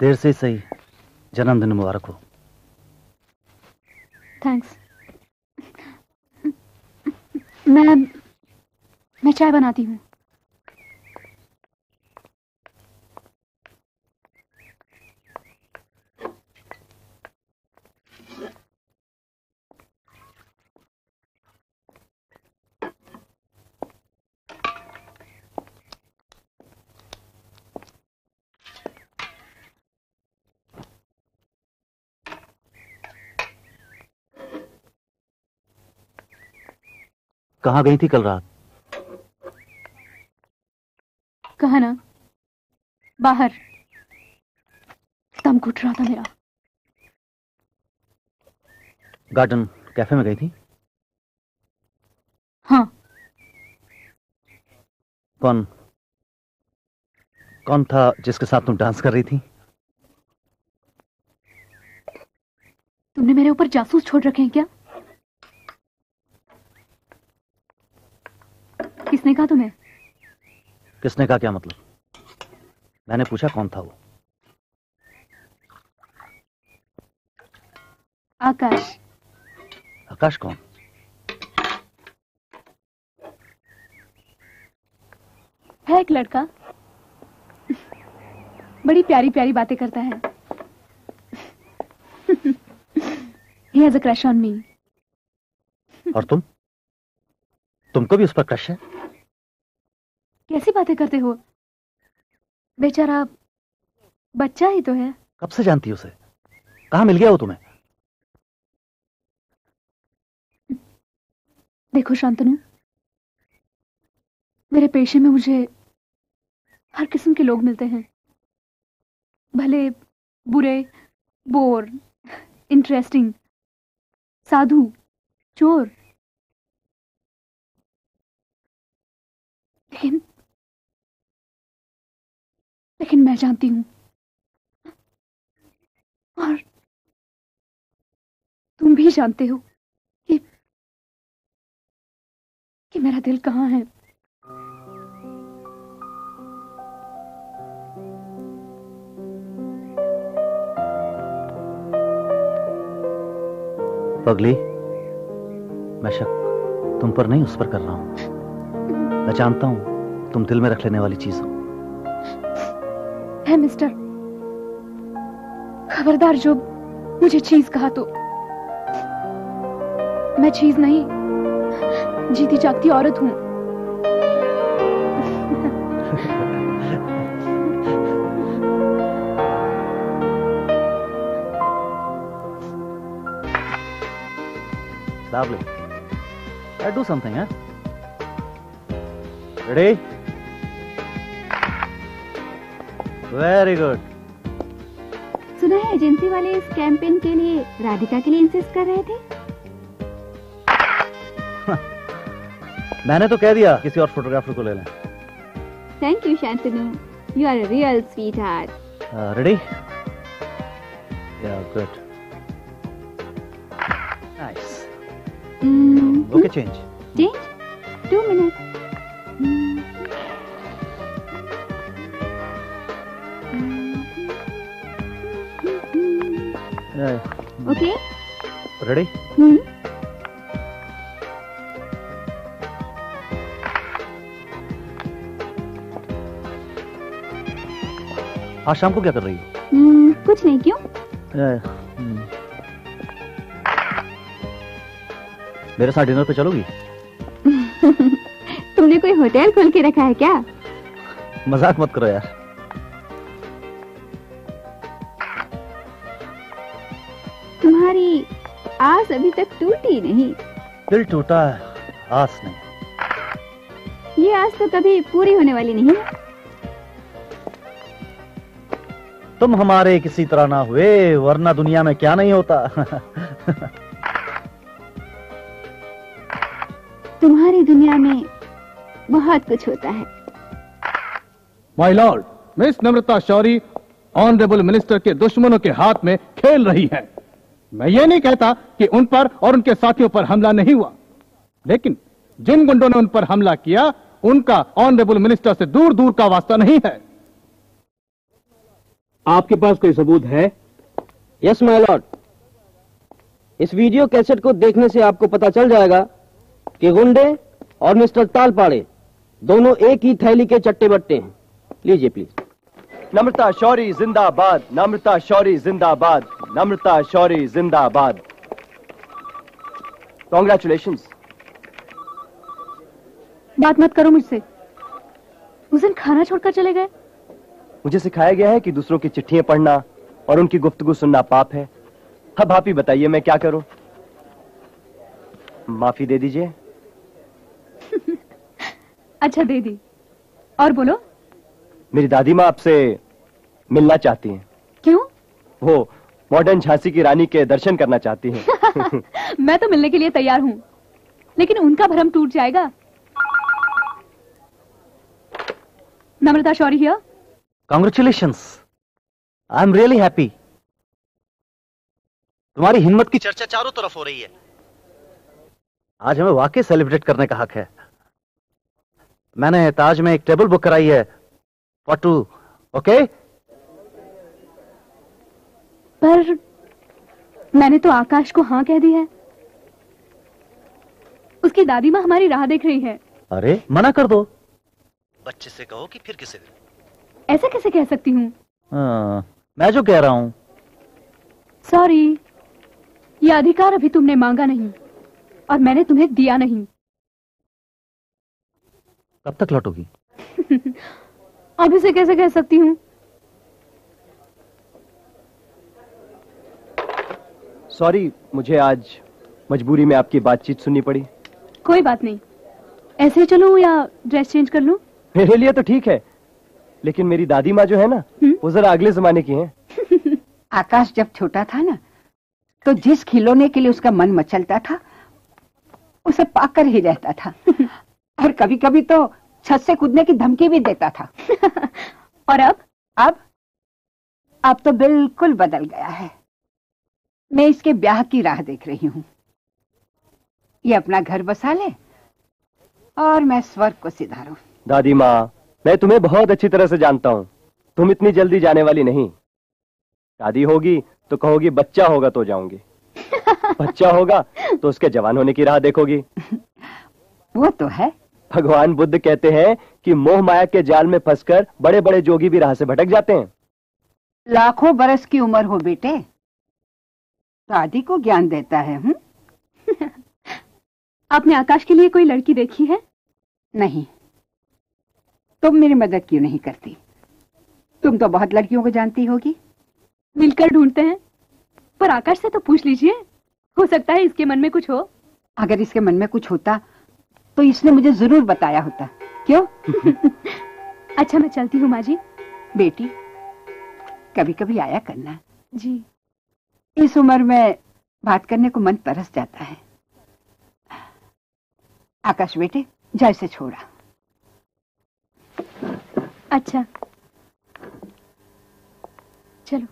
देर से सही, जन्मदिन मुबारक हो। थैंक्स। मैं चाय बनाती हूँ। कहाँ गई थी कल रात? कहा ना, बाहर। दम घुट रहा था मेरा। गार्डन कैफे में गई थी? हाँ। कौन था जिसके साथ तुम डांस कर रही थी? तुमने मेरे ऊपर जासूस छोड़ रखे हैं क्या? किसने कहा तुम्हें? किसने कहा क्या मतलब? मैंने पूछा कौन था वो। आकाश। आकाश कौन? है एक लड़का, बड़ी प्यारी प्यारी बातें करता है। He has a crush on me. और तुमको भी उस पर क्रश है? कैसी बातें करते हो? बेचारा बच्चा ही तो है। कब से जानती हो उसे? कहाँ मिल गया वो तुम्हें? देखो शांतनु, मेरे पेशे में मुझे हर किस्म के लोग मिलते हैं, भले बुरे, बोर, इंटरेस्टिंग, साधु, चोर। लेकिन मैं जानती हूं, और तुम भी जानते हो कि मेरा दिल कहाँ है। पगली, मैं शक तुम पर नहीं उस पर कर रहा हूं। मैं जानता हूं तुम दिल में रख लेने वाली चीज हो। है मिस्टर, खबरदार जो मुझे चीज कहा तो। मैं चीज नहीं, जीती जागती औरत हूं। Lovely. I'll do something, huh? Ready? Very good. सुना है एजेंसी वाले इस कैंपेन के लिए राधिका के लिए इंसिस्ट कर रहे थे। मैंने तो कह दिया किसी और फोटोग्राफर को ले लें। Thank you Shantanu, you are a real sweetheart. Ready? Yeah, good. Nice. Okay, change. Change? 2 minutes. Okay. Ready? आज शाम को क्या कर रही हो? कुछ नहीं, क्यों? मेरे साथ डिनर पे चलोगी? तुमने कोई होटल खोल के रखा है क्या? मजाक मत करो यार। तुम्हारी आस अभी तक टूटी नहीं। दिल टूटा है, आस नहीं। ये आस तो कभी पूरी होने वाली नहीं है। तुम हमारे किसी तरह ना हुए, वरना दुनिया में क्या नहीं होता। तुम्हारी दुनिया में बहुत कुछ होता है। My lord, miss Namrata Shouri honourable minister के दुश्मनों के हाथ में खेल रही है। मैं ये नहीं कहता कि उन पर और उनके साथियों पर हमला नहीं हुआ, लेकिन जिन गुंडों ने उन पर हमला किया उनका ऑनरेबल मिनिस्टर से दूर दूर का वास्ता नहीं है। आपके पास कोई सबूत है? Yes my Lord. इस वीडियो कैसेट को देखने से आपको पता चल जाएगा कि गुंडे और मिस्टर तालपाड़े दोनों एक ही थैली के चट्टे बट्टे हैं। लीजिए प्लीज। नम्रता शौरी जिंदाबाद, नम्रता शौरी जिंदाबाद, नम्रता शौरी जिंदाबाद। कॉन्ग्रेचुलेशंस। बात मत करो मुझसे। उस दिन खाना छोड़कर चले गए। मुझे सिखाया गया है कि दूसरों की चिट्ठियां पढ़ना और उनकी गुफ्तगू सुनना पाप है। अब आप ही बताइए मैं क्या करूं? माफी दे दीजिए। अच्छा दे दी। और बोलो। मेरी दादी माँ आपसे मिलना चाहती हैं। क्यों? वो मॉडर्न झांसी की रानी के दर्शन करना चाहती हैं। मैं तो मिलने के लिए तैयार हूँ, लेकिन उनका भ्रम टूट जाएगा। Namrata Shourie here. Congratulations, I am really happy. तुम्हारी हिम्मत की चर्चा चारों तरफ हो रही है। आज हमें वाकई सेलिब्रेट करने का हक है। मैंने ताज में एक टेबल बुक कराई है फॉर टू। ओके? पर मैंने तो आकाश को हाँ कह दी है। उसकी दादी माँ हमारी राह देख रही है। अरे मना कर दो। बच्चे से कहो कि फिर किसी दिन। ऐसा कैसे कह सकती हूँ? मैं जो कह रहा हूं। सॉरी, यह अधिकार अभी तुमने मांगा नहीं और मैंने तुम्हें दिया नहीं। कब तक लौटोगी? अभी से कैसे कह सकती हूँ? सॉरी, मुझे आज मजबूरी में आपकी बातचीत सुननी पड़ी। कोई बात नहीं। ऐसे ही चलूं या ड्रेस चेंज कर लूं? मेरे लिए तो ठीक है, लेकिन मेरी दादी माँ जो है ना, वो जरा अगले जमाने की हैं। आकाश जब छोटा था ना, तो जिस खिलौने के लिए उसका मन मचलता था उसे पाकर ही रहता था। और कभी कभी तो छत से कूदने की धमकी भी देता था। और अब तो बिल्कुल बदल गया है। मैं इसके ब्याह की राह देख रही हूँ। ये अपना घर बसा ले और मैं स्वर्ग को सिधारूं। दादी माँ, मैं तुम्हें बहुत अच्छी तरह से जानता हूँ। तुम इतनी जल्दी जाने वाली नहीं। शादी होगी तो कहोगी बच्चा होगा तो जाऊंगी। बच्चा होगा तो उसके जवान होने की राह देखोगी। वो तो है। भगवान बुद्ध कहते हैं कि मोह माया के जाल में फंसकर बड़े बड़े जोगी भी राह से भटक जाते हैं। लाखों बरस की उम्र हो बेटे, दादी को ज्ञान देता है। आपने आकाश के लिए कोई लड़की देखी है? नहीं। तुम मेरी मदद क्यों नहीं करती? तुम तो बहुत लड़कियों को जानती होगी। मिलकर ढूंढते हैं। पर आकाश से तो पूछ लीजिए, हो सकता है इसके मन में कुछ हो। अगर इसके मन में कुछ होता तो इसने मुझे जरूर बताया होता। क्यों? अच्छा मैं चलती हूँ माँ जी। बेटी, कभी कभी आया करना। जी। इस उम्र में बात करने को मन तरस जाता है। आकाश बेटे, जा इसे छोड़ा। अच्छा चलो।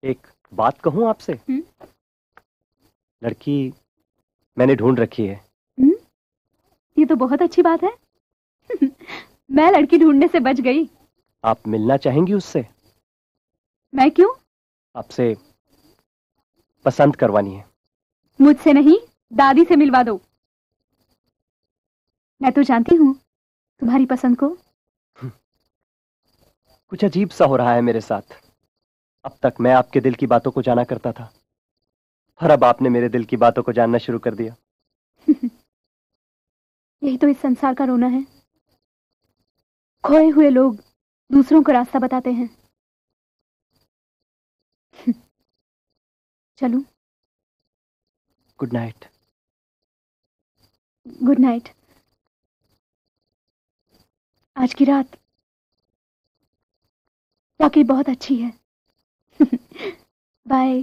एक बात कहूं आपसे? लड़की मैंने ढूंढ रखी है। ये तो बहुत अच्छी बात है। मैं लड़की ढूंढने से बच गई। आप मिलना चाहेंगी उससे? मैं क्यों? आपसे पसंद करवानी है। मुझसे नहीं, दादी से मिलवा दो। मैं तो जानती हूँ तुम्हारी पसंद को। कुछ अजीब सा हो रहा है मेरे साथ। अब तक मैं आपके दिल की बातों को जाना करता था, और अब आपने मेरे दिल की बातों को जानना शुरू कर दिया। यही तो इस संसार का रोना है। खोए हुए लोग दूसरों को रास्ता बताते हैं। चलूं? Good night. Good night. आज की रात वाकई बहुत अच्छी है। बाय।